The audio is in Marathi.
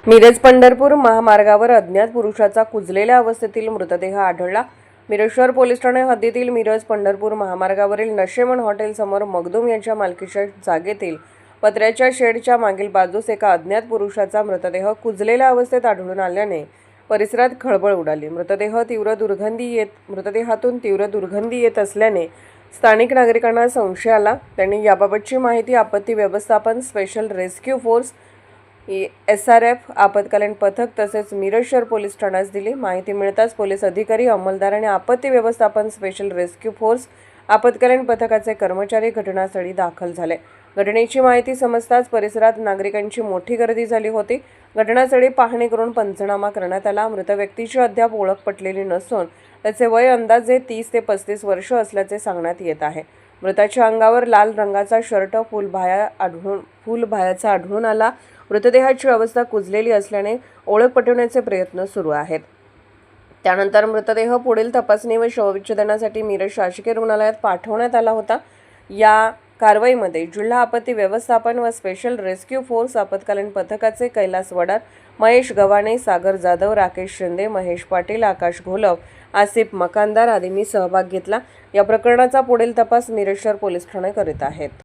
मिरज पंढरपूर महामार्गावर अज्ञात पुरुषाचा कुजलेल्या अवस्थेतील मृतदेह आढळला। मिरज शहर पोलीस ठाणे हद्दीतील मिरज पंढरपूर महामार्गावरील नशेमन हॉटेल समोर मगदूम यांच्या मालकीच्या जागेतील पत्र्याच्या शेडच्या मागील बाजूस एका अज्ञात पुरुषाचा मृतदेह कुजलेल्या अवस्थेत आढळून आल्याने परिसरात खळबळ उडाली। मृतदेहातून तीव्र दुर्गंधी येत असल्याने स्थानिक नागरिकांना संशय आला। त्यांनी याबाबतची माहिती आपत्ती व्यवस्थापन स्पेशल रेस्क्यू फोर्स SRF आपत्कालीन पथक तसेच मिरज शहर पोलीस ठाण्यास दिली। माहिती मिळताच पोलीस अधिकारी, अंमलदार आणि आपत्ती व्यवस्थापन स्पेशल रेस्क्यू फोर्स आपत्कालीन पथकाचे कर्मचारी घटनास्थळी दाखल झाले। घटनेची माहिती समजताच परिसरात नागरिकांची मोठी गर्दी झाली होती। घटनास्थळी पाहणी करून पंचनामा करण्यात आला। मृत व्यक्तीची अद्याप ओळख पटलेली नसून त्याचे वय अंदाजे 30 ते 35 वर्ष असल्याचे सांगण्यात येत आहे। मृताच्या अंगावर लाल रंगाचा शर्ट फुलभायाचा आढळून आला। मृतदेहाची अवस्था कुजलेली असल्याने ओळख पटवण्याचे प्रयत्न सुरू आहेत। त्यानंतर मृतदेह पुढील तपासणी व शवविच्छेदनासाठी मिरज शासकीय रुग्णालयात पाठवण्यात आला होता। या कारवाईमध्ये जिल्हा आपत्ती व्यवस्थापन व स्पेशल रेस्क्यू फोर्स आपत्कालीन पथकाचे कैलास वडार, महेश गव्हाणे, सागर जाधव, राकेश शिंदे, महेश पाटील, आकाश घोलप, आसिफ मकानदार आदींनी सहभाग घेतला। या प्रकरणाचा पुढील तपास मिरज शहर पोलीस ठाणे करीत आहेत।